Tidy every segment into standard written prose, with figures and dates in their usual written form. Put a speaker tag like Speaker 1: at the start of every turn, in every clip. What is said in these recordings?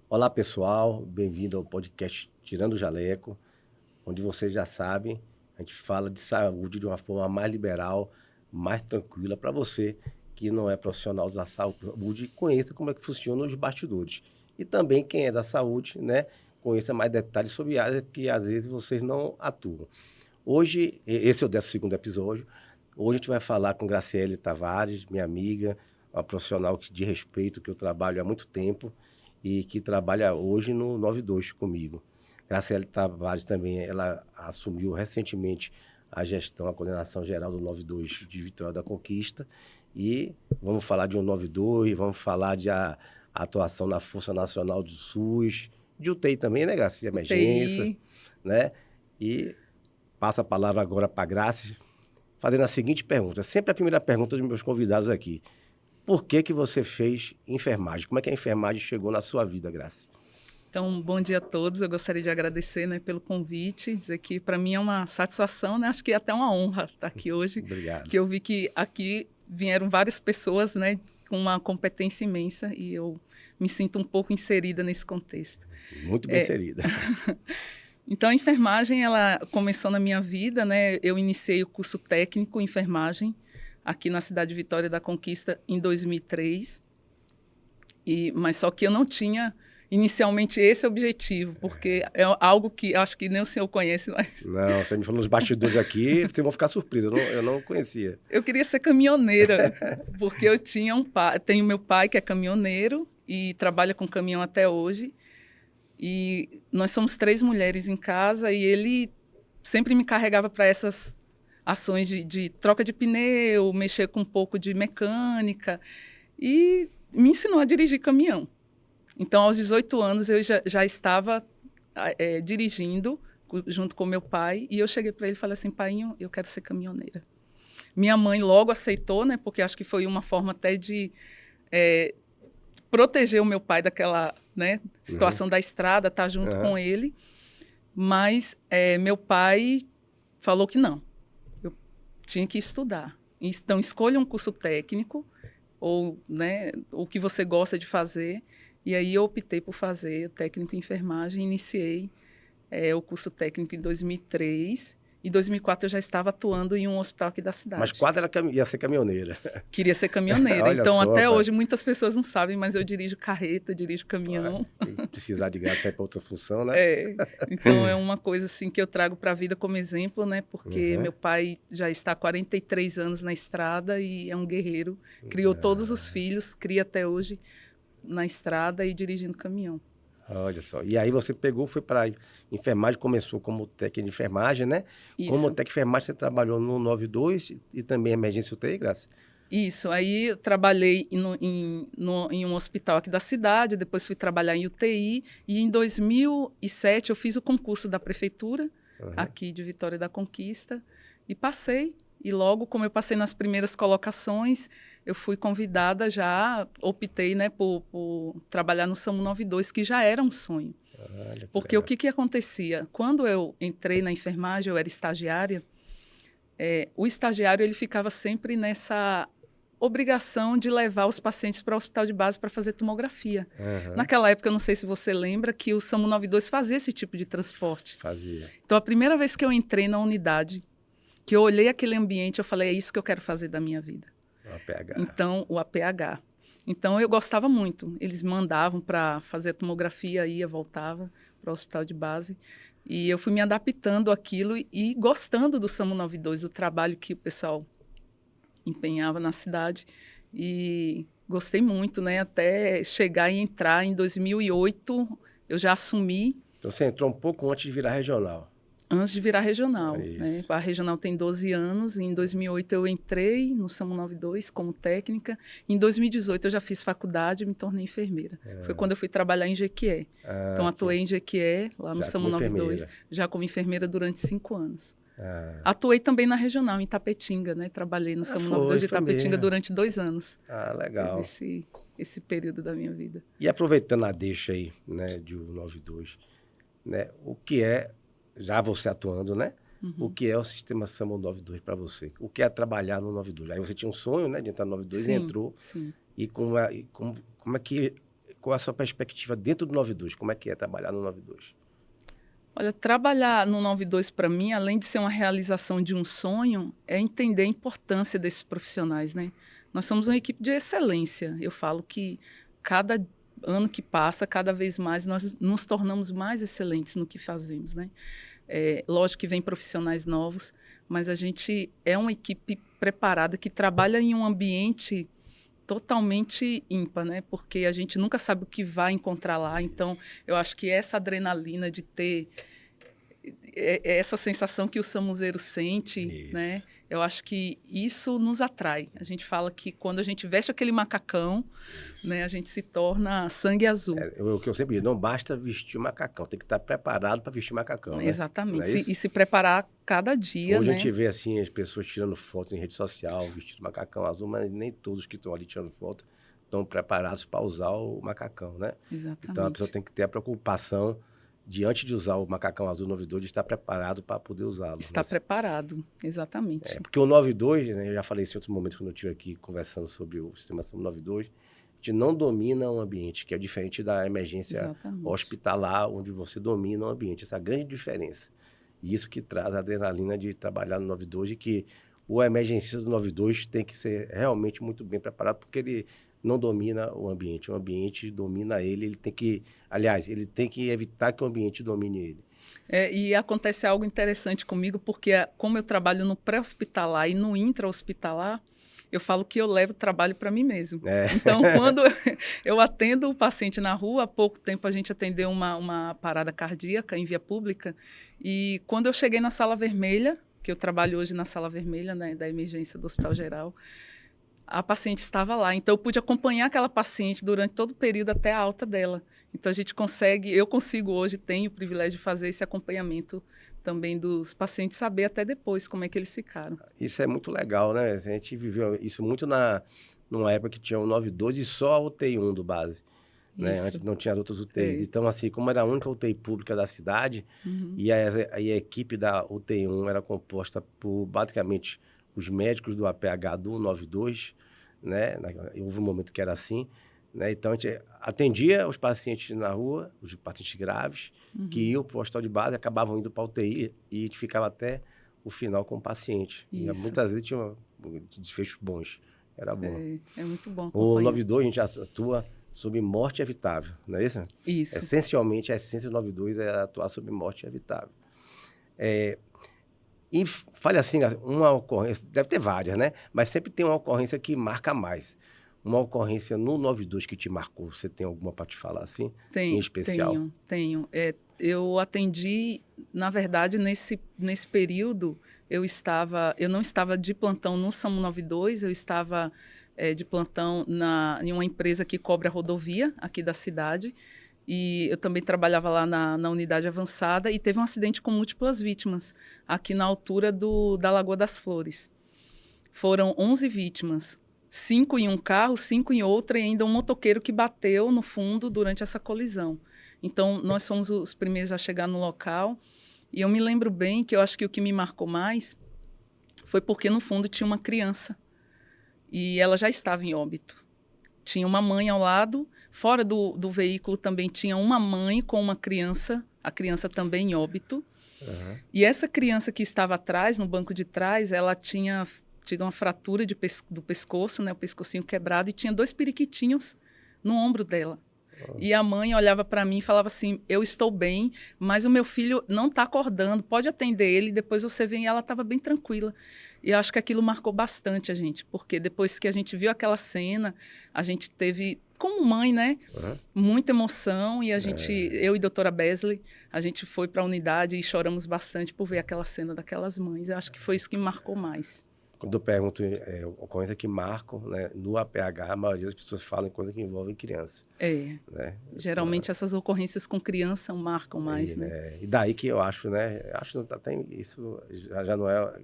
Speaker 1: Olá, pessoal. Bem-vindo ao podcast Tirando o Jaleco, onde vocês já sabem, a gente fala de saúde de uma forma mais liberal, mais tranquila para você que não é profissional da saúde e conheça como é que funciona os bastidores. E também quem é da saúde, né, conheça mais detalhes sobre áreas que às vezes vocês não atuam. Hoje, esse é o 12º episódio. Hoje a gente vai falar com Graciele Tavares, minha amiga, uma profissional de respeito que eu trabalho há muito tempo e que trabalha hoje no 92 comigo. Graciele Tavares também, ela assumiu recentemente a gestão, a coordenação geral do 92 de Vitória da Conquista. E vamos falar de 192, vamos falar de a atuação na Força Nacional do SUS, de UTI também, né, Graça? De emergência,
Speaker 2: UTI.
Speaker 1: né? E passo a palavra agora para a Graça, fazendo a seguinte pergunta. Sempre a primeira pergunta dos meus convidados aqui. Por que você fez enfermagem? Como é que a enfermagem chegou na sua vida, Graça?
Speaker 2: Então, bom dia a todos. Eu gostaria de agradecer, né, pelo convite, dizer que para mim é uma satisfação, né, acho que é até uma honra estar aqui hoje.
Speaker 1: Obrigado.
Speaker 2: Que eu vi que aqui vieram várias pessoas, né, com uma competência imensa e eu me sinto um pouco inserida nesse contexto.
Speaker 1: Muito bem inserida.
Speaker 2: Então, a enfermagem, ela começou na minha vida, né? Eu iniciei o curso técnico em enfermagem aqui na cidade de Vitória da Conquista em 2003. Mas só que eu não tinha inicialmente esse objetivo, porque é algo que acho que nem o senhor conhece, mas...
Speaker 1: Não, você me falou nos bastidores aqui, vocês vão ficar surpresos, eu não conhecia.
Speaker 2: Eu queria ser caminhoneira, porque eu tinha tenho meu pai que é caminhoneiro e trabalha com caminhão até hoje. E nós somos 3 mulheres em casa e ele sempre me carregava para essas ações de troca de pneu, mexer com um pouco de mecânica e me ensinou a dirigir caminhão. Então, aos 18 anos, eu já estava dirigindo junto com meu pai e eu cheguei para ele e falei assim, painho, eu quero ser caminhoneira. Minha mãe logo aceitou, né, porque acho que foi uma forma até de proteger o meu pai daquela, né, situação da estrada, estar junto com ele. Mas meu pai falou que não, eu tinha que estudar. Então, escolha um curso técnico ou, né, o que você gosta de fazer. E aí eu optei por fazer o técnico em enfermagem, iniciei o curso técnico em 2003. Em 2004 eu já estava atuando em um hospital aqui da cidade.
Speaker 1: Mas quase ela ia ser caminhoneira.
Speaker 2: Queria ser caminhoneira.
Speaker 1: Olha
Speaker 2: então,
Speaker 1: só,
Speaker 2: até
Speaker 1: pai.
Speaker 2: hoje, muitas pessoas não sabem, mas eu dirijo carreta, dirijo caminhão.
Speaker 1: E precisar de graça para outra função, né?
Speaker 2: Então, é uma coisa assim que eu trago para a vida como exemplo, né? Porque meu pai já está há 43 anos na estrada e é um guerreiro. Criou todos os filhos, cria até hoje na estrada e dirigindo caminhão.
Speaker 1: Olha só. E aí você foi para enfermagem, começou como técnico de enfermagem, né?
Speaker 2: Isso.
Speaker 1: Como técnico de enfermagem você trabalhou no 92 e também emergência UTI, Graça?
Speaker 2: Isso. Aí eu trabalhei em um hospital aqui da cidade, depois fui trabalhar em UTI e em 2007 eu fiz o concurso da prefeitura aqui de Vitória da Conquista e passei. E logo, como eu passei nas primeiras colocações, eu fui convidada já, optei, né, por trabalhar no SAMU 92, que já era um sonho. Porque o que acontecia? Quando eu entrei na enfermagem, eu era estagiária, o estagiário ele ficava sempre nessa obrigação de levar os pacientes para o hospital de base para fazer tomografia. Naquela época, eu não sei se você lembra, que o SAMU 92 fazia esse tipo de transporte.
Speaker 1: Fazia.
Speaker 2: Então, a primeira vez que eu entrei na unidade, que eu olhei aquele ambiente, eu falei, é isso que eu quero fazer da minha vida.
Speaker 1: O APH.
Speaker 2: Então, o APH. Então, eu gostava muito. Eles mandavam para fazer a tomografia, ia, voltava para o hospital de base. E eu fui me adaptando àquilo e gostando do SAMU 92, do trabalho que o pessoal empenhava na cidade. E gostei muito, né? Até chegar e entrar em 2008, eu já assumi.
Speaker 1: Então, você entrou um pouco antes de virar regional.
Speaker 2: Antes de virar regional.
Speaker 1: Isso.
Speaker 2: Né? A regional tem 12 anos. E em 2008 eu entrei no SAMU 92 como técnica. Em 2018 eu já fiz faculdade e me tornei enfermeira. Foi quando eu fui trabalhar em Jequié. Então atuei em Jequié, lá no SAMU 92, já como enfermeira durante 5 anos. Atuei também na regional, em Itapetinga, né? Trabalhei no SAMU 92 de Itapetinga durante 2 anos.
Speaker 1: Legal.
Speaker 2: Esse período da minha vida.
Speaker 1: E aproveitando a deixa aí, né, de 92, né, o que é, já você atuando, né? O que é o sistema SAMU 92 para você? O que é trabalhar no 92? Aí você tinha um sonho, né, de entrar no 92 e entrou.
Speaker 2: Sim.
Speaker 1: E como qual é a sua perspectiva dentro do 92? Como é que é trabalhar no 92?
Speaker 2: Olha, trabalhar no 92 para mim, além de ser uma realização de um sonho, é entender a importância desses profissionais, né? Nós somos uma equipe de excelência. Eu falo que cada ano que passa, cada vez mais nós nos tornamos mais excelentes no que fazemos, né? Lógico que vem profissionais novos, mas a gente é uma equipe preparada que trabalha em um ambiente totalmente ímpar, né? Porque a gente nunca sabe o que vai encontrar lá. Então, eu acho que essa adrenalina de ter essa sensação que o samuzeiro sente, né? Eu acho que isso nos atrai. A gente fala que quando a gente veste aquele macacão, né, a gente se torna sangue azul.
Speaker 1: O que eu sempre digo, não basta vestir o macacão, tem que estar preparado para vestir o macacão, né?
Speaker 2: Exatamente. E se preparar cada dia,
Speaker 1: Hoje
Speaker 2: né?
Speaker 1: a gente vê assim as pessoas tirando fotos em rede social, vestindo macacão azul, mas nem todos que estão ali tirando foto estão preparados para usar o macacão, né?
Speaker 2: Exatamente.
Speaker 1: Então a pessoa tem que ter a preocupação diante de usar o macacão azul 92, de estar preparado para poder usá-lo.
Speaker 2: Está preparado, exatamente.
Speaker 1: Porque o 92, né, eu já falei isso em outro momento quando eu estive aqui conversando sobre o sistema 92, a gente não domina um ambiente, que é diferente da emergência hospitalar, onde você domina o ambiente. Essa é a grande diferença. E isso que traz a adrenalina de trabalhar no 92, e que o emergencista do 92 tem que ser realmente muito bem preparado, porque ele não domina o ambiente domina ele tem que, aliás, ele tem que evitar que o ambiente domine ele.
Speaker 2: E acontece algo interessante comigo, porque como eu trabalho no pré-hospitalar e no intra-hospitalar, eu falo que eu levo o trabalho para mim mesmo. Então, quando eu atendo o paciente na rua, há pouco tempo a gente atendeu uma parada cardíaca em via pública, e quando eu cheguei na sala vermelha, que eu trabalho hoje na sala vermelha, né, da emergência do Hospital Geral, a paciente estava lá. Então, eu pude acompanhar aquela paciente durante todo o período até a alta dela. Então, eu consigo hoje, tenho o privilégio de fazer esse acompanhamento também dos pacientes, saber até depois como é que eles ficaram.
Speaker 1: Isso é muito legal, né? A gente viveu isso muito numa época que tinha o 92 e só a UTI 1 do base. Né? Antes não tinha as outras UTIs. Então, assim, como era a única UTI pública da cidade, e a equipe da UTI 1 era composta por, basicamente, os médicos do APH do 92, né? Houve um momento que era assim, né? Então, a gente atendia os pacientes na rua, os pacientes graves, que iam para o hospital de base, acabavam indo para a UTI, e a gente ficava até o final com o paciente. E muitas vezes tinha desfechos bons. Era bom.
Speaker 2: É muito bom.
Speaker 1: O 92, a gente atua sobre morte evitável, não é isso?
Speaker 2: Isso.
Speaker 1: Essencialmente, a essência do 92 é atuar sobre morte evitável. E fale assim, uma ocorrência, deve ter várias, né? Mas sempre tem uma ocorrência que marca mais. Uma ocorrência no 92 que te marcou, você tem alguma para te falar assim? Em especial?
Speaker 2: Tenho. Eu atendi, na verdade, nesse período, eu não estava de plantão no SAMU 92, eu estava de plantão em uma empresa que cobre a rodovia aqui da cidade. E eu também trabalhava lá na unidade avançada, e teve um acidente com múltiplas vítimas, aqui na altura da Lagoa das Flores. Foram 11 vítimas, 5 em um carro, 5 em outra, e ainda um motoqueiro que bateu no fundo durante essa colisão. Então, nós fomos os primeiros a chegar no local, e eu me lembro bem que eu acho que o que me marcou mais foi porque no fundo tinha uma criança, e ela já estava em óbito. Tinha uma mãe ao lado, fora do veículo também tinha uma mãe com uma criança, a criança também em óbito. E essa criança que estava atrás, no banco de trás, ela tinha tido uma fratura do pescoço, né, o pescocinho quebrado, e tinha 2 periquitinhos no ombro dela. E a mãe olhava para mim e falava assim, eu estou bem, mas o meu filho não está acordando, pode atender ele, depois você vem. E ela estava bem tranquila. E eu acho que aquilo marcou bastante a gente, porque depois que a gente viu aquela cena, a gente teve, como mãe, né, muita emoção, e eu e a doutora Besley, a gente foi para a unidade e choramos bastante por ver aquela cena daquelas mães. Eu acho que foi isso que me marcou mais.
Speaker 1: Quando eu pergunto ocorrência que marcam, né, no APH, a maioria das pessoas falam em coisas que envolvem criança. Né?
Speaker 2: Geralmente essas ocorrências com criança marcam mais, né?
Speaker 1: E daí que eu acho, né? Acho que até isso já não é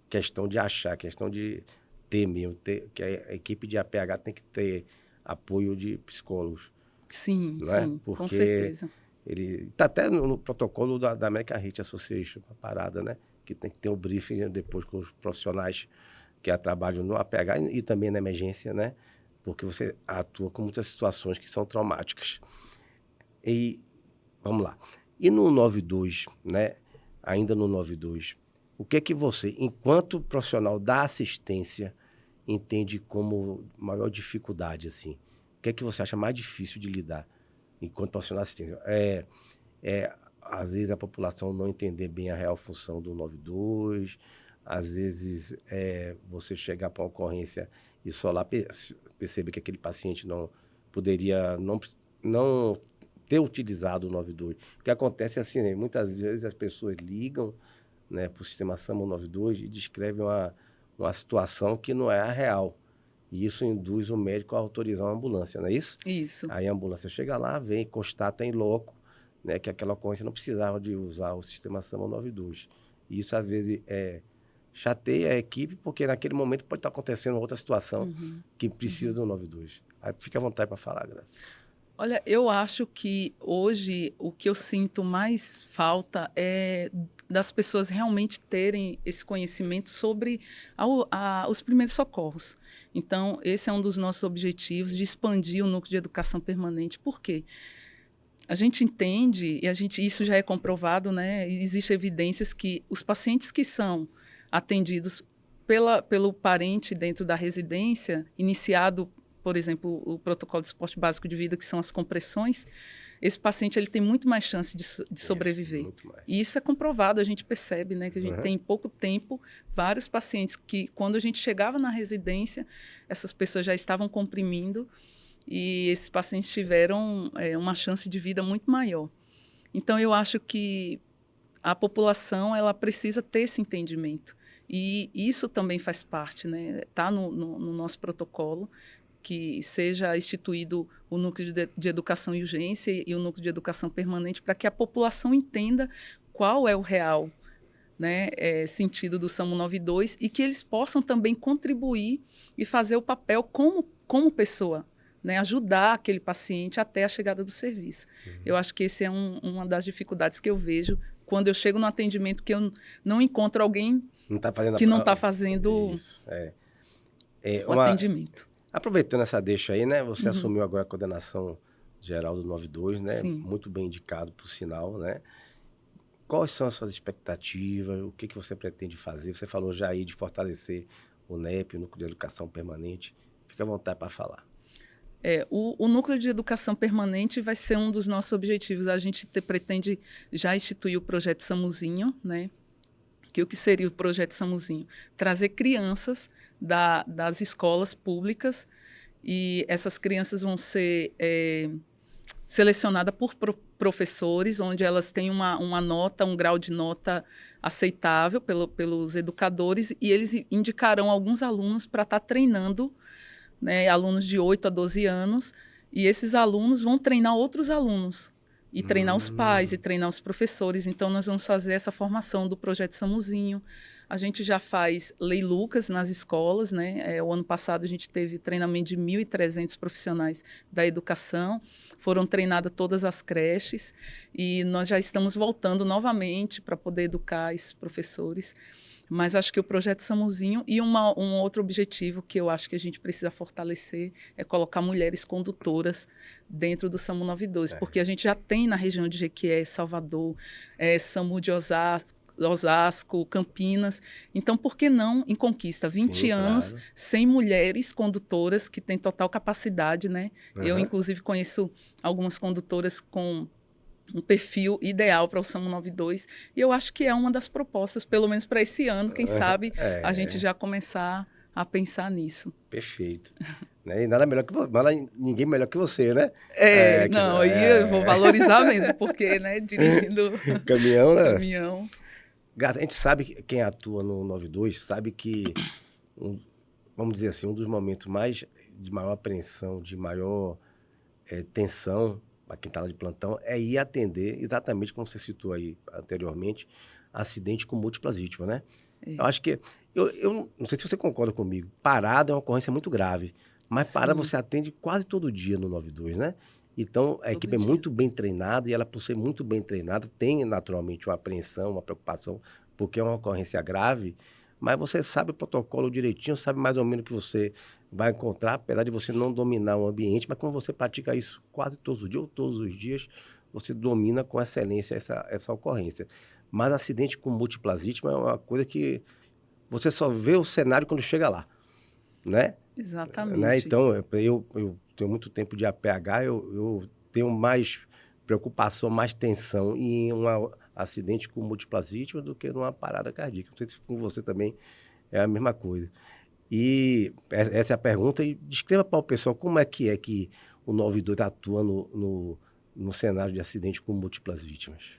Speaker 1: questão de achar, questão de ter mesmo, que a equipe de APH tem que ter apoio de psicólogos.
Speaker 2: Sim,
Speaker 1: Porque
Speaker 2: com certeza.
Speaker 1: Ele está até no protocolo da American Heart Association, a parada, né? Que tem que ter um briefing depois com os profissionais que trabalham no APH e também na emergência, né? porque você atua com muitas situações que são traumáticas. E, vamos lá. E no 92, né? Ainda no 92, o que é que você, enquanto profissional da assistência, entende como maior dificuldade, assim? O que é que você acha mais difícil de lidar enquanto profissional da assistência? Às vezes a população não entender bem a real função do 92, às vezes você chegar para uma ocorrência e só lá perceber que aquele paciente não poderia não ter utilizado o 92. O que acontece é assim, né? Muitas vezes as pessoas ligam, né, para o sistema SAMU 92 e descrevem uma situação que não é a real. E isso induz o médico a autorizar uma ambulância, não é isso?
Speaker 2: Isso.
Speaker 1: Aí a ambulância chega lá, vem, constata em loco, né, que aquela ocorrência não precisava de usar o sistema SAMU 92. E isso, às vezes, chateia a equipe, porque naquele momento pode estar acontecendo outra situação que precisa do 92. Aí fica à vontade para falar, Graça.
Speaker 2: Olha, eu acho que hoje o que eu sinto mais falta é das pessoas realmente terem esse conhecimento sobre os primeiros socorros. Então, esse é um dos nossos objetivos, de expandir o núcleo de educação permanente. Por quê? A gente entende, e isso já é comprovado, né? Existem evidências que os pacientes que são atendidos pelo parente dentro da residência, iniciado, por exemplo, o protocolo de suporte básico de vida, que são as compressões, esse paciente ele tem muito mais chance de sobreviver.
Speaker 1: Muito mais.
Speaker 2: E isso é comprovado, a gente percebe, né, que a gente tem em pouco tempo vários pacientes que, quando a gente chegava na residência, essas pessoas já estavam comprimindo e esses pacientes tiveram uma chance de vida muito maior. Então, eu acho que a população ela precisa ter esse entendimento. E isso também faz parte, né? Está no nosso protocolo, que seja instituído o núcleo de educação e urgência e o núcleo de educação permanente para que a população entenda qual é o real, né, sentido do SAMU 92 e que eles possam também contribuir e fazer o papel como pessoa, né, ajudar aquele paciente até a chegada do serviço. Eu acho que esse é uma das dificuldades que eu vejo quando eu chego no atendimento, que eu não encontro alguém que não está fazendo
Speaker 1: isso,
Speaker 2: o atendimento.
Speaker 1: Aproveitando essa deixa aí, né? Você assumiu agora a coordenação geral do 92, né?
Speaker 2: Sim.
Speaker 1: Muito bem indicado, por sinal, né? Quais são as suas expectativas? O que você pretende fazer? Você falou já aí de fortalecer o NEP, o Núcleo de Educação Permanente. Fique à vontade para falar.
Speaker 2: O Núcleo de Educação Permanente vai ser um dos nossos objetivos. A gente pretende já instituir o projeto SAMUzinho, né? O que seria o projeto SAMUzinho? Trazer crianças das escolas públicas e essas crianças vão ser selecionadas por professores, onde elas têm uma nota, um grau de nota aceitável pelos educadores e eles indicarão alguns alunos para estar treinando, né, alunos de 8 a 12 anos, e esses alunos vão treinar outros alunos. E treinar os pais, e treinar os professores. Então, nós vamos fazer essa formação do projeto SAMUzinho. A gente já faz Lei Lucas nas escolas, né? O ano passado, a gente teve treinamento de 1.300 profissionais da educação. Foram treinadas todas as creches. E nós já estamos voltando novamente para poder educar esses professores. Mas acho que o projeto SAMUzinho e um outro objetivo que eu acho que a gente precisa fortalecer é colocar mulheres condutoras dentro do SAMU 92, porque a gente já tem na região de Jequié, Salvador, SAMU de Osasco, Campinas. Então, por que não em Conquista? 20 anos sem mulheres condutoras que têm total capacidade, né? Eu, inclusive, conheço algumas condutoras com um perfil ideal para o SAMU 92, e eu acho que é uma das propostas, pelo menos para esse ano, quem sabe a gente já começar a pensar nisso.
Speaker 1: Perfeito. Né? E ninguém melhor que você, né?
Speaker 2: Eu vou valorizar mesmo, porque, né, dirigindo
Speaker 1: caminhão, né?
Speaker 2: Caminhão.
Speaker 1: A gente sabe que quem atua no 92 sabe que, vamos dizer assim, um dos momentos de maior apreensão, de maior tensão para quem está lá de plantão, é ir atender, exatamente como você citou aí anteriormente, acidente com múltiplas vítimas, né? Eu acho que, eu não sei se você concorda comigo, parada é uma ocorrência muito grave, mas parada você atende quase todo dia no 92, né? Então, a equipe é muito bem treinada e ela, por ser muito bem treinada, tem naturalmente uma apreensão, uma preocupação, porque é uma ocorrência grave, mas você sabe o protocolo direitinho, sabe mais ou menos que você vai encontrar, apesar de você não dominar o ambiente, mas quando você pratica isso quase todos os dias, ou todos os dias, você domina com excelência essa ocorrência. Mas acidente com múltiplas vítimas é uma coisa que você só vê o cenário quando chega lá, né?
Speaker 2: Exatamente.
Speaker 1: Né? Então, eu tenho muito tempo de APH, eu tenho mais preocupação, mais tensão em um acidente com múltiplas vítimas do que numa parada cardíaca. Não sei se com você também é a mesma coisa. E essa é a pergunta. E descreva para o pessoal como é que o 92 atua no cenário de acidente com múltiplas vítimas.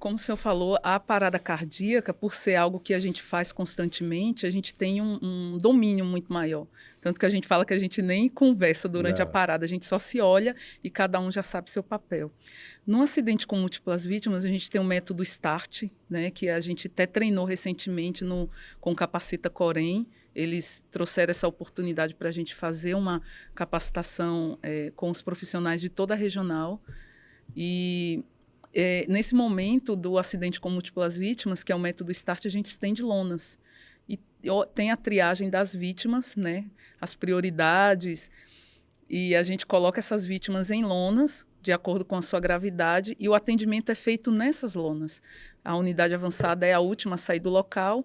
Speaker 2: Como o senhor falou, a parada cardíaca, por ser algo que a gente faz constantemente, a gente tem um domínio muito maior. Tanto que a gente fala que a gente nem conversa durante a parada, a gente só se olha e cada um já sabe seu papel. No acidente com múltiplas vítimas, a gente tem o método START, né, que a gente até treinou recentemente com o Capacita Corém. Eles trouxeram essa oportunidade para a gente fazer uma capacitação com os profissionais de toda a regional. E nesse momento do acidente com múltiplas vítimas, que é o método START, a gente estende lonas. E tem a triagem das vítimas, né, as prioridades, e a gente coloca essas vítimas em lonas, de acordo com a sua gravidade, e o atendimento é feito nessas lonas. A unidade avançada é a última a sair do local,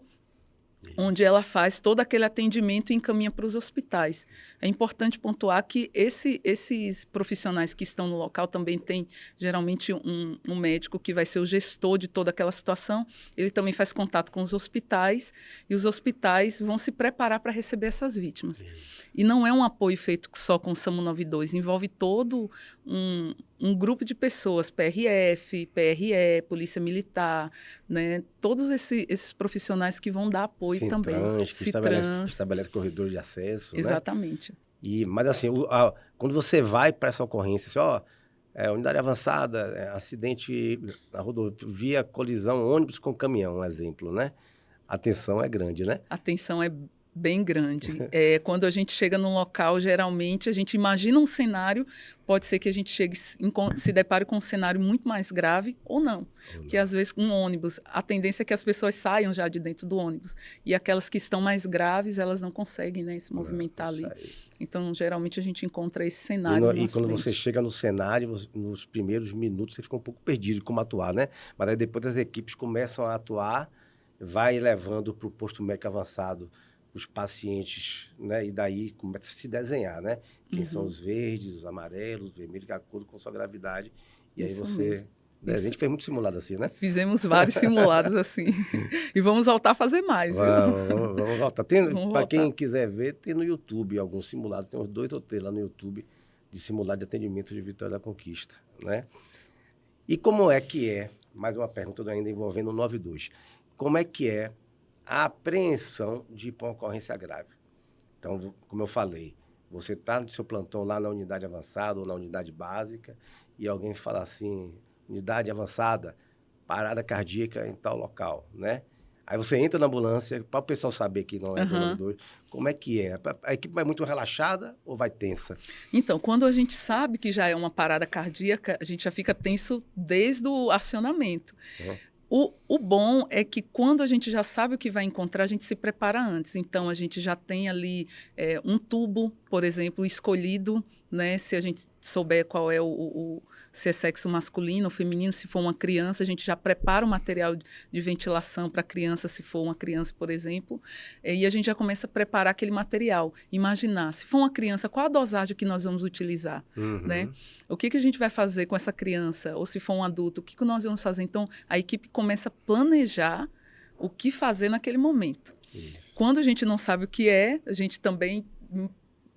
Speaker 2: onde ela faz todo aquele atendimento e encaminha para os hospitais. É importante pontuar que esses profissionais que estão no local também tem, geralmente, um médico que vai ser o gestor de toda aquela situação. Ele também faz contato com os hospitais e os hospitais vão se preparar para receber essas vítimas. E não é um apoio feito só com o SAMU 92, envolve todo um grupo de pessoas, PRF, PRE, Polícia Militar, né? Todos esses profissionais que vão dar apoio também.
Speaker 1: Que estabelece corredor de acesso.
Speaker 2: Exatamente.
Speaker 1: Né? Mas assim, quando você vai para essa ocorrência, assim, unidade avançada, acidente na rodovia, colisão, ônibus com caminhão, um exemplo, né? A tensão é grande, né?
Speaker 2: A tensão é bem grande. Quando a gente chega num local, geralmente, a gente imagina um cenário, pode ser que a gente se depare com um cenário muito mais grave ou não. Porque, às vezes, um ônibus, a tendência é que as pessoas saiam já de dentro do ônibus. E aquelas que estão mais graves, elas não conseguem, né, se movimentar ali. Então, geralmente, a gente encontra esse cenário.
Speaker 1: E quando você chega no cenário, nos primeiros minutos, você fica um pouco perdido como atuar, né? Mas aí depois as equipes começam a atuar, vai levando para o posto médico avançado os pacientes, né? E daí começa a se desenhar, né? Quem são os verdes, os amarelos, os vermelhos, de acordo com a sua gravidade. E
Speaker 2: Isso
Speaker 1: aí você... A gente fez muito simulado assim, né?
Speaker 2: Fizemos vários simulados assim. E vamos voltar a fazer mais.
Speaker 1: Vamos voltar. Para quem quiser ver, tem no YouTube alguns simulados. Tem uns 2 ou 3 lá no YouTube de simulado de atendimento de Vitória da Conquista, né? E como é que é, mais uma pergunta ainda envolvendo o 92, como é que é a apreensão de uma ocorrência grave? Então, como eu falei, você está no seu plantão lá na unidade avançada ou na unidade básica e alguém fala assim, unidade avançada, parada cardíaca em tal local, né? Aí você entra na ambulância, para o pessoal saber que não é do 92, como é que é? A equipe vai muito relaxada ou vai tensa?
Speaker 2: Então, quando a gente sabe que já é uma parada cardíaca, a gente já fica tenso desde o acionamento. O bom é que quando a gente já sabe o que vai encontrar, a gente se prepara antes. Então, a gente já tem ali um tubo, por exemplo, escolhido, né? Se a gente souber qual é se é sexo masculino ou feminino, se for uma criança, a gente já prepara o material de ventilação para a criança, se for uma criança, por exemplo, e a gente já começa a preparar aquele material. Imaginar, se for uma criança, qual a dosagem que nós vamos utilizar, né? O que a gente vai fazer com essa criança? Ou se for um adulto, o que nós vamos fazer? Então, a equipe começa a planejar o que fazer naquele momento.
Speaker 1: Isso.
Speaker 2: Quando a gente não sabe o que é, a gente também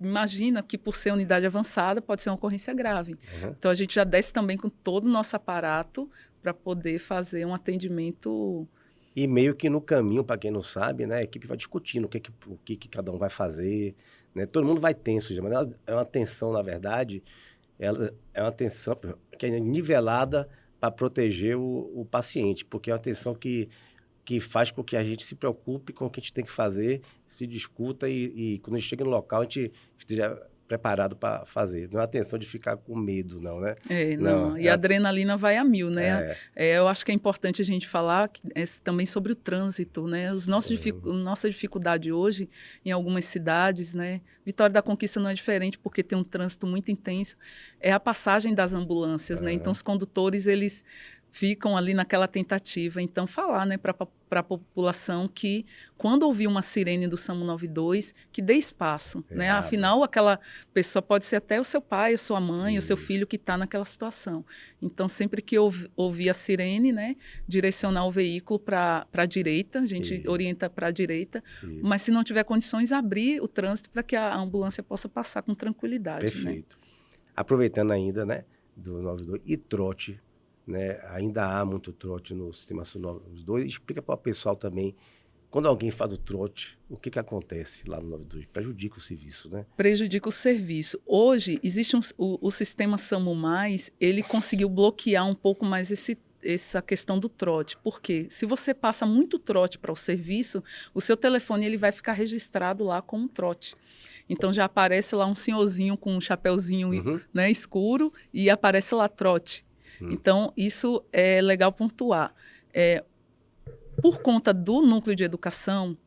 Speaker 2: imagina que, por ser unidade avançada, pode ser uma ocorrência grave. Então, a gente já desce também com todo o nosso aparato para poder fazer um atendimento.
Speaker 1: E meio que no caminho, para quem não sabe, né, a equipe vai discutindo o que cada um vai fazer. Né? Todo mundo vai tenso, já, mas é uma tensão, na verdade, ela é uma tensão que é nivelada para proteger o paciente, porque é uma tensão que faz com que a gente se preocupe com o que a gente tem que fazer, se discuta e quando a gente chega no local, a gente esteja preparado para fazer. Não é a atenção de ficar com medo, não, né?
Speaker 2: Não. E a adrenalina vai a mil, né? Eu acho que é importante a gente falar também sobre o trânsito, né? Nossa dificuldade hoje em algumas cidades, né? Vitória da Conquista não é diferente porque tem um trânsito muito intenso. É a passagem das ambulâncias, né? Então, os condutores, eles ficam ali naquela tentativa. Então, falar, né, para a população que, quando ouvir uma sirene do SAMU 92, que dê espaço. Né? Afinal, aquela pessoa pode ser até o seu pai, a sua mãe, o seu filho que está naquela situação. Então, sempre que ouvir a sirene, né, direcionar o veículo para a direita, a gente orienta para a direita, mas se não tiver condições, abrir o trânsito para que a ambulância possa passar com tranquilidade.
Speaker 1: Perfeito. Né? Aproveitando ainda, né, do 92, e trote, né? Ainda há muito trote no sistema SAMU 92. Explica para o pessoal também, quando alguém faz o trote, o que acontece lá no 92? Prejudica o serviço, né?
Speaker 2: Prejudica o serviço. Hoje, existe o sistema SAMU+, ele conseguiu bloquear um pouco mais essa questão do trote. Por quê? Se você passa muito trote para o serviço, o seu telefone ele vai ficar registrado lá como trote. Então, já aparece lá um senhorzinho com um chapeuzinho né, escuro e aparece lá trote. Então, isso é legal pontuar. Por conta do núcleo de educação,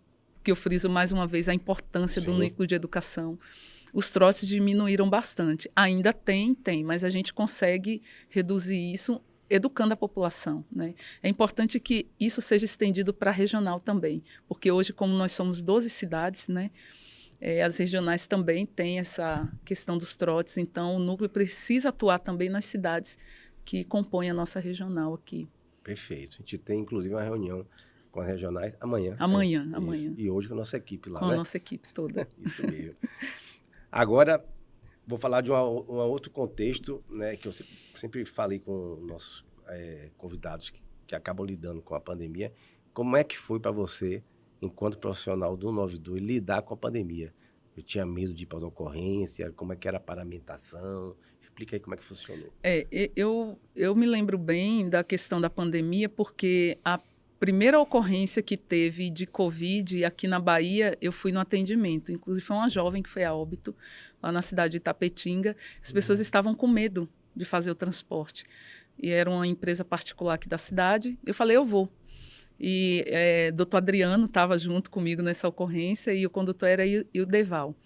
Speaker 2: que eu friso mais uma vez a importância do núcleo de educação, os trotes diminuíram bastante. Ainda tem, mas a gente consegue reduzir isso educando a população. Né? É importante que isso seja estendido para a regional também, porque hoje, como nós somos 12 cidades, né, as regionais também têm essa questão dos trotes, então o núcleo precisa atuar também nas cidades que compõem a nossa regional aqui.
Speaker 1: Perfeito. A gente tem, inclusive, uma reunião com as regionais amanhã.
Speaker 2: Amanhã.
Speaker 1: E hoje com a nossa equipe lá,
Speaker 2: com a nossa equipe toda.
Speaker 1: Isso mesmo. Agora, vou falar de um outro contexto, né, que eu sempre falei com nossos convidados que acabam lidando com a pandemia. Como é que foi para você, enquanto profissional do 92, lidar com a pandemia? Eu tinha medo de ir para as ocorrências, como é que era a paramentação? Explica aí como é que funcionou.
Speaker 2: Eu me lembro bem da questão da pandemia, porque a primeira ocorrência que teve de Covid aqui na Bahia, eu fui no atendimento. Inclusive, foi uma jovem que foi a óbito, lá na cidade de Itapetinga. As pessoas estavam com medo de fazer o transporte. E era uma empresa particular aqui da cidade. Eu falei, eu vou. E doutor Adriano estava junto comigo nessa ocorrência e o condutor era o Deval.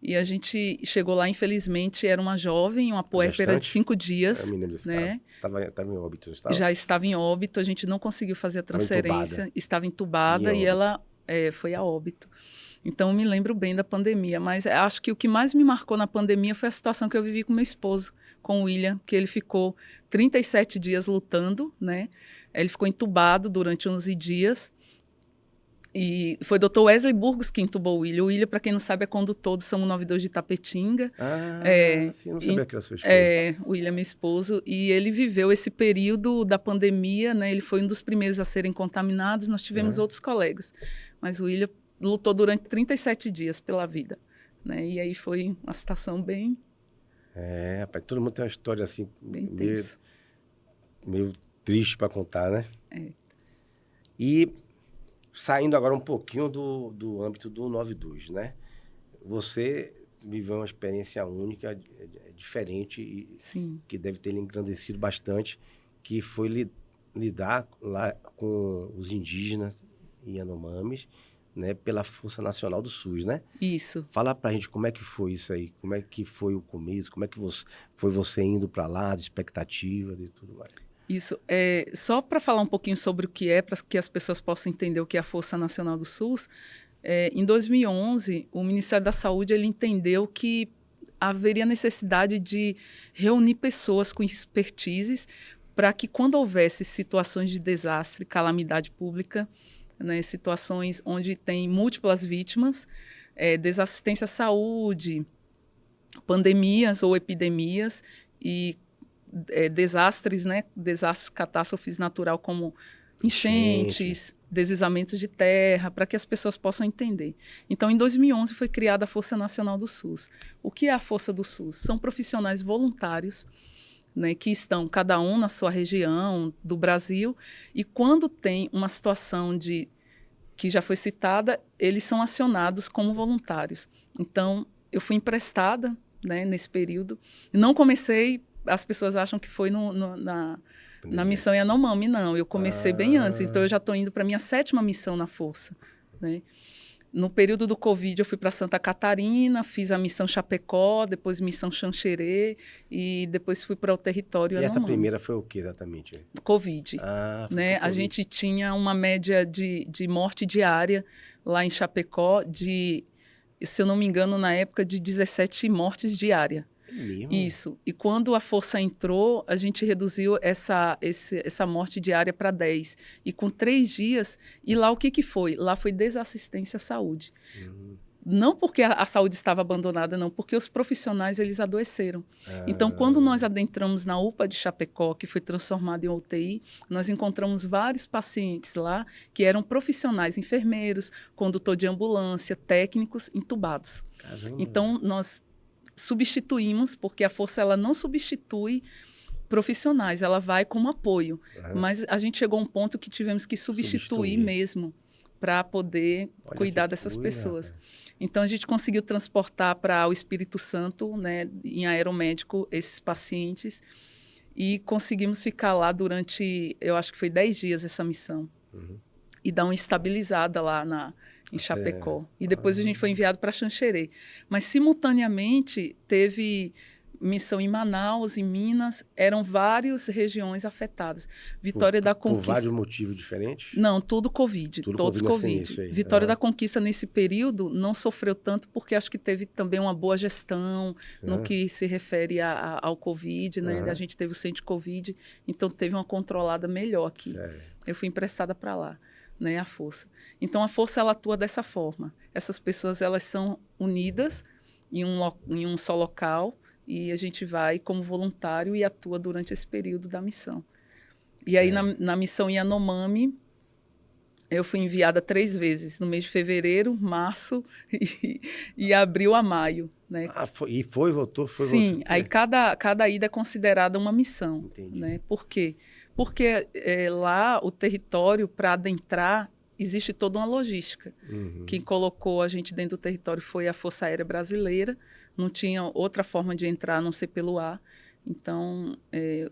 Speaker 2: E a gente chegou lá, infelizmente, era uma jovem, uma puérpera de 5 dias. Né?
Speaker 1: Estava em óbito, não estava?
Speaker 2: Já estava em óbito, a gente não conseguiu fazer a transferência. Estava entubada e ela foi a óbito. Então, eu me lembro bem da pandemia, mas acho que o que mais me marcou na pandemia foi a situação que eu vivi com meu esposo, com o William, que ele ficou 37 dias lutando, né? Ele ficou entubado durante 11 dias. E foi o Dr. Wesley Burgos que entubou o William. O William, para quem não sabe, é condutor do SAMU 92 de Itapetinga.
Speaker 1: Sim, eu não sabia que era seu esposo.
Speaker 2: O William é meu esposo. E ele viveu esse período da pandemia, né? Ele foi um dos primeiros a serem contaminados. Nós tivemos outros colegas. Mas o William lutou durante 37 dias pela vida. Né? E aí foi uma situação bem...
Speaker 1: rapaz, todo mundo tem uma história assim,
Speaker 2: bem tensa.
Speaker 1: Meio triste para contar, né? E saindo agora um pouquinho do âmbito do 92, né? Você viveu uma experiência única, diferente, e
Speaker 2: Sim.
Speaker 1: que deve ter lhe engrandecido bastante, que foi lidar lá com os indígenas e Yanomamis, né, pela Força Nacional do SUS, né?
Speaker 2: Isso.
Speaker 1: Fala pra gente como é que foi isso aí, como é que foi o começo, como é que foi você indo para lá, as expectativas e tudo mais.
Speaker 2: Isso. Só para falar um pouquinho sobre o que para que as pessoas possam entender o que é a Força Nacional do SUS, em 2011, o Ministério da Saúde ele entendeu que haveria necessidade de reunir pessoas com expertises para que, quando houvesse situações de desastre, calamidade pública, né, situações onde tem múltiplas vítimas, desassistência à saúde, pandemias ou epidemias e desastres, né, desastres, catástrofes naturais como enchentes, deslizamentos de terra, para que as pessoas possam entender. Então, em 2011, foi criada a Força Nacional do SUS. O que é a Força do SUS? São profissionais voluntários, né, que estão cada um na sua região do Brasil, e quando tem uma situação que já foi citada, eles são acionados como voluntários. Então, eu fui emprestada, né, nesse período. Não comecei, as pessoas acham que foi na missão Yanomami, não. Eu comecei bem antes, então eu já estou indo para a minha 7ª missão na Força, né? No período do Covid, eu fui para Santa Catarina, fiz a missão Chapecó, depois missão Xanxerê e depois fui para o território
Speaker 1: Yanomami. E essa
Speaker 2: primeira
Speaker 1: foi o que exatamente?
Speaker 2: Covid. Né? A gente tinha uma média de morte diária lá em Chapecó se eu não me engano, na época, de 17 mortes diárias. Isso. E quando a Força entrou, a gente reduziu essa morte diária para 10. E com 3 dias... E lá o que foi? Lá foi desassistência à saúde. Não porque a saúde estava abandonada, não. Porque os profissionais, eles adoeceram. Então, quando nós adentramos na UPA de Chapecó, que foi transformada em UTI, nós encontramos vários pacientes lá que eram profissionais, enfermeiros, condutor de ambulância, técnicos, entubados.
Speaker 1: Caramba.
Speaker 2: Então, nós substituímos, porque a Força ela não substitui profissionais, ela vai como apoio. Mas a gente chegou a um ponto que tivemos que substituir mesmo para poder cuidar dessas pessoas. Então, a gente conseguiu transportar para o Espírito Santo, né, em aeromédico, esses pacientes e conseguimos ficar lá durante, eu acho que foi 10 dias essa missão. E dar uma estabilizada lá em Chapecó. E depois a gente foi enviado para Xanxerê. Mas, simultaneamente, teve missão em Manaus, em Minas, eram várias regiões afetadas. Vitória da Conquista...
Speaker 1: Por vários motivos diferentes?
Speaker 2: Não, tudo Covid, todos Covid. Vitória da Conquista, nesse período, não sofreu tanto porque acho que teve também uma boa gestão no que se refere ao Covid, né? A gente teve o centro de Covid, então teve uma controlada melhor aqui. Eu fui emprestada para lá. Né, a Força. Então, a Força ela atua dessa forma. Essas pessoas elas são unidas em um só local e a gente vai como voluntário e atua durante esse período da missão. E aí, na missão Yanomami, eu fui enviada 3 vezes, no mês de fevereiro, março e abril a maio. Né?
Speaker 1: Voltou?
Speaker 2: Sim, aí cada ida é considerada uma missão.
Speaker 1: Entendi.
Speaker 2: Né? Por quê? Porque lá, o território, para adentrar, existe toda uma logística. Quem colocou a gente dentro do território foi a Força Aérea Brasileira, não tinha outra forma de entrar a não ser pelo ar. Então,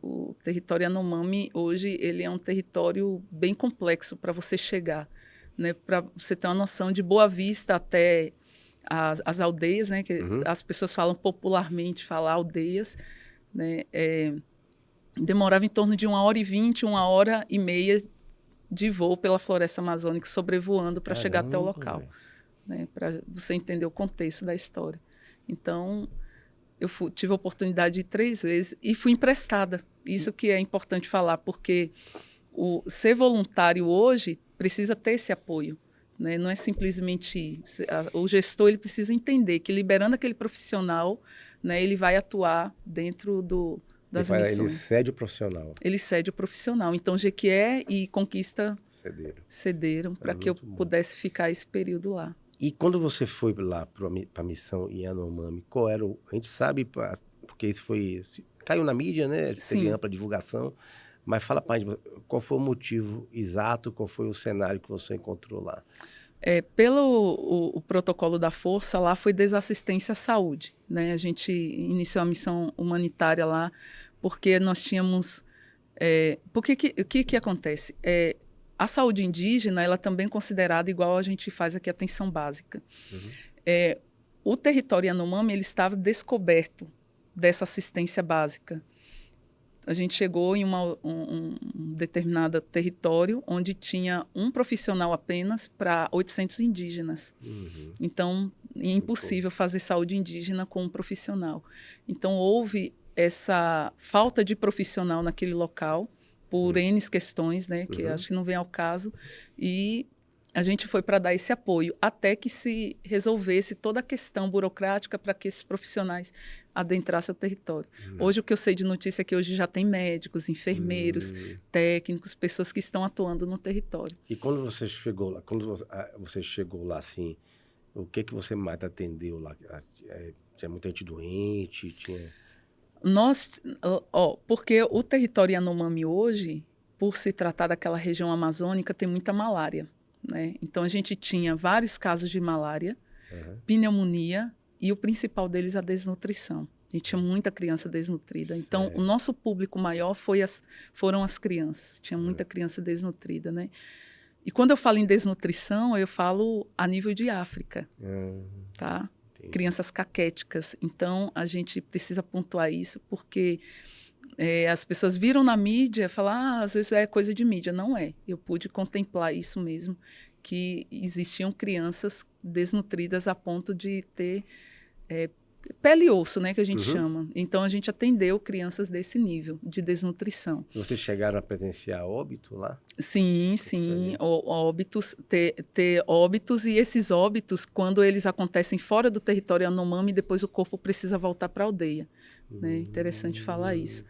Speaker 2: o território Yanomami, hoje, ele é um território bem complexo para você chegar. Né? Para você ter uma noção, de Boa Vista até as aldeias, né? Que as pessoas falam popularmente, falam aldeias, né? Demorava em torno de 1h20, 1h30 de voo pela floresta amazônica, sobrevoando para chegar até o local. Né? Para você entender o contexto da história. Então, eu tive a oportunidade de ir 3 vezes e fui emprestada. Isso que é importante falar, porque ser voluntário hoje precisa ter esse apoio. Né? Não é simplesmente o gestor ele precisa entender que liberando aquele profissional, né, ele vai atuar dentro das missões.
Speaker 1: Ele cede o profissional.
Speaker 2: Ele cede o profissional. Então, Jequié e Conquista cederam para que eu pudesse ficar esse período lá.
Speaker 1: E quando você foi lá para a missão Yanomami, qual era a gente sabe, porque isso caiu na mídia, né? Teve ampla divulgação, mas fala para a gente, qual foi o motivo exato, qual foi o cenário que você encontrou lá?
Speaker 2: Pelo o protocolo da Força, lá foi desassistência à saúde. Né? A gente iniciou a missão humanitária lá porque nós tínhamos... o que acontece? A saúde indígena ela também é considerada igual a gente faz aqui a atenção básica. O território Yanomami ele estava descoberto dessa assistência básica. A gente chegou em um determinado território onde tinha um profissional apenas para 800 indígenas. Então, é impossível fazer saúde indígena com um profissional. Então, houve essa falta de profissional naquele local, por N questões, né, que acho que não vem ao caso, e a gente foi para dar esse apoio, até que se resolvesse toda a questão burocrática para que esses profissionais adentrassem o território. Hoje, o que eu sei de notícia é que hoje já tem médicos, enfermeiros, técnicos, pessoas que estão atuando no território.
Speaker 1: E quando você chegou lá, assim, o que você mais atendeu lá? Tinha muita gente doente?
Speaker 2: Porque o território Yanomami hoje, por se tratar daquela região amazônica, tem muita malária. Né? Então, a gente tinha vários casos de malária, pneumonia e o principal deles, a desnutrição. A gente tinha muita criança desnutrida. Então, o nosso público maior foram as crianças. Tinha muita criança desnutrida, né? E quando eu falo em desnutrição, eu falo a nível de África, tá? Entendi. Crianças caquéticas. Então, a gente precisa pontuar isso, porque as pessoas viram na mídia e falam, às vezes é coisa de mídia. Não é. Eu pude contemplar isso mesmo, que existiam crianças desnutridas a ponto de ter pele e osso, né, que a gente chama. Então, a gente atendeu crianças desse nível de desnutrição.
Speaker 1: Vocês chegaram a presenciar óbito lá?
Speaker 2: Sim. Óbitos, ter óbitos, e esses óbitos, quando eles acontecem fora do território Yanomami, depois o corpo precisa voltar para a aldeia. Né? Interessante falar isso.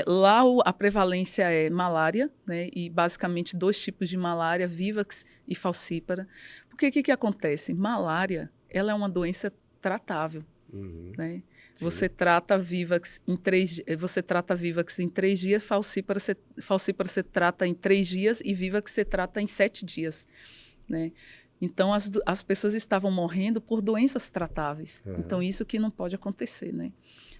Speaker 2: Lá a prevalência é malária, né? E basicamente 2 tipos de malária, Vivax e falcípara. Porque o que acontece? Malária, ela é uma doença tratável. Né? Você trata Vivax em 3 dias, falcípara você trata em 3 dias e Vivax você trata em 7 dias. Né? Então, as pessoas estavam morrendo por doenças tratáveis. Então, isso que não pode acontecer. Né?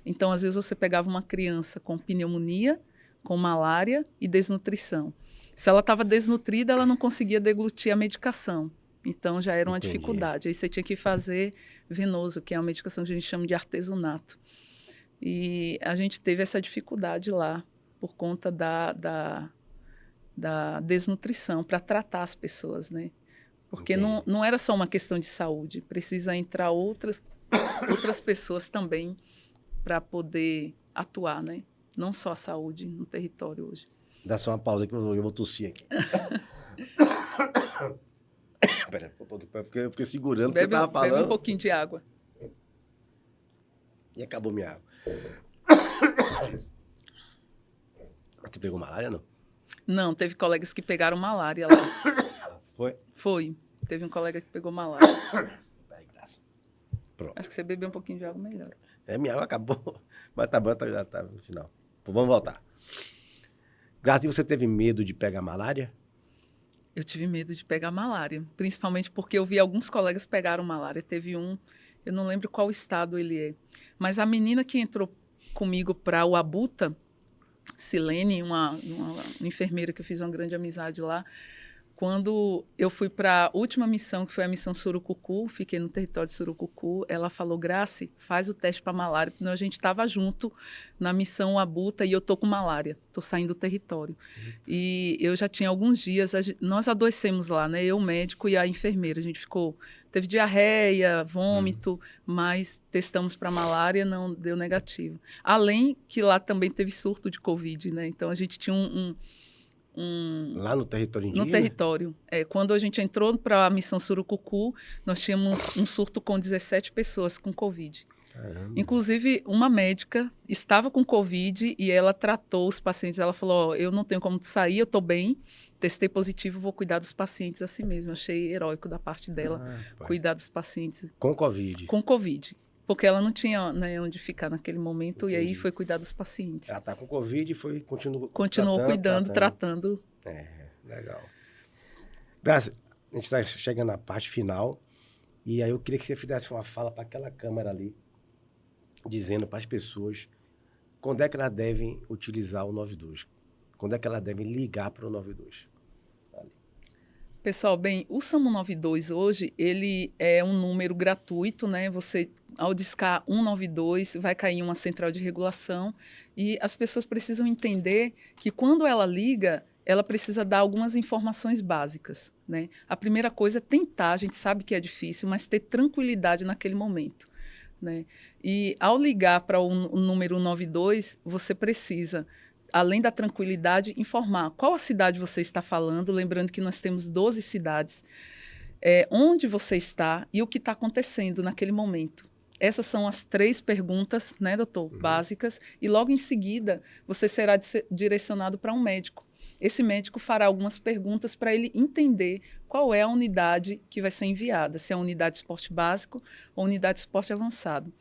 Speaker 2: Então, às vezes, você pegava uma criança com pneumonia, com malária e desnutrição. Se ela estava desnutrida, ela não conseguia deglutir a medicação. Então, já era uma dificuldade. Aí você tinha que fazer venoso, que é uma medicação que a gente chama de artesanato. E a gente teve essa dificuldade lá, por conta da desnutrição, para tratar as pessoas, né? Porque não era só uma questão de saúde, precisa entrar outras pessoas também para poder atuar, né? Não só a saúde no território hoje.
Speaker 1: Dá só uma pausa que eu vou tossir aqui. Pera, eu fiquei segurando porque eu estava falando.
Speaker 2: Bebe um pouquinho de água.
Speaker 1: E acabou minha água. Você pegou malária, não?
Speaker 2: Não, teve colegas que pegaram malária lá.
Speaker 1: Foi?
Speaker 2: Foi. Teve um colega que pegou malária.
Speaker 1: Ai, graça. Pronto.
Speaker 2: Acho que você beber um pouquinho de água melhor.
Speaker 1: Minha água acabou. Mas tá bom, já tá no final. Então, vamos voltar. Graça, e você teve medo de pegar malária?
Speaker 2: Eu tive medo de pegar malária, principalmente porque eu vi alguns colegas pegaram malária. Teve um, eu não lembro qual estado ele é, mas a menina que entrou comigo para o Abuta, Silene, uma enfermeira que eu fiz uma grande amizade lá, quando eu fui para a última missão, que foi a missão Surucucu, fiquei no território de Surucucu, ela falou, Grace, faz o teste para malária, porque a gente estava junto na missão Abuta e eu tô com malária, tô saindo do território. E eu já tinha alguns dias, nós adoecemos lá, né? Eu, o médico e a enfermeira, a gente teve diarreia, vômito, mas testamos para malária, não deu negativo. Além que lá também teve surto de Covid, né? Então a gente tinha
Speaker 1: lá no território indígena?
Speaker 2: No território. Quando a gente entrou para a missão Surucucu, nós tínhamos um surto com 17 pessoas com Covid.
Speaker 1: Caramba.
Speaker 2: Inclusive, uma médica estava com Covid e ela tratou os pacientes. Ela falou, eu não tenho como sair, eu estou bem, testei positivo, vou cuidar dos pacientes assim mesmo. Achei heróico da parte dela cuidar dos pacientes.
Speaker 1: Com Covid?
Speaker 2: Com Covid. Porque ela não tinha, né, onde ficar naquele momento.
Speaker 1: Entendi.
Speaker 2: E aí foi cuidar dos pacientes.
Speaker 1: Ela está com Covid e continuou
Speaker 2: cuidando, tratando.
Speaker 1: Legal. Graça, a gente está chegando na parte final. E aí eu queria que você fizesse uma fala para aquela câmera ali, dizendo para as pessoas quando é que elas devem utilizar o 92. Quando é que elas devem ligar para o 92.
Speaker 2: Pessoal, bem, o SAMU 92 hoje, ele é um número gratuito, né? Você, ao discar 192, vai cair uma central de regulação e as pessoas precisam entender que quando ela liga, ela precisa dar algumas informações básicas, né? A primeira coisa é tentar, a gente sabe que é difícil, mas ter tranquilidade naquele momento, né? E ao ligar para o número 192, você precisa, além da tranquilidade, informar qual a cidade você está falando, lembrando que nós temos 12 cidades, onde você está e o que está acontecendo naquele momento. Essas são as 3 perguntas, né, doutor, básicas, e logo em seguida você será direcionado para um médico. Esse médico fará algumas perguntas para ele entender qual é a unidade que vai ser enviada, se é a unidade de esporte básico ou unidade de esporte avançado.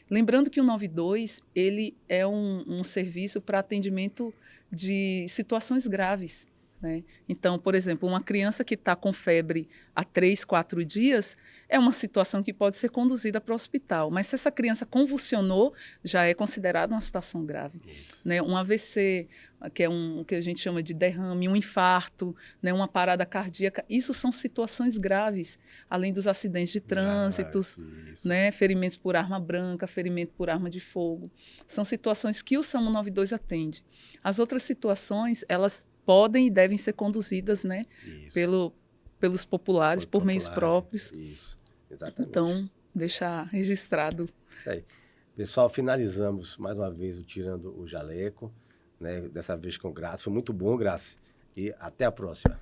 Speaker 2: Lembrando que o 92, ele é um serviço para atendimento de situações graves, né? Então, por exemplo, uma criança que está com febre há 3, 4 dias é uma situação que pode ser conduzida para o hospital. Mas se essa criança convulsionou, já é considerada uma situação grave. Né? Um AVC, que é o que a gente chama de derrame, um infarto, né? Uma parada cardíaca, isso são situações graves, além dos acidentes de trânsito, né? Ferimentos por arma branca, ferimento por arma de fogo. São situações que o SAMU 92 atende. As outras situações, elas podem e devem ser conduzidas, né, pelos populares, por meios próprios.
Speaker 1: Isso, exatamente.
Speaker 2: Então, deixar registrado.
Speaker 1: Isso aí. Pessoal, finalizamos mais uma vez o Tirando o Jaleco, né, dessa vez com Graça. Foi muito bom, Graça. E até a próxima.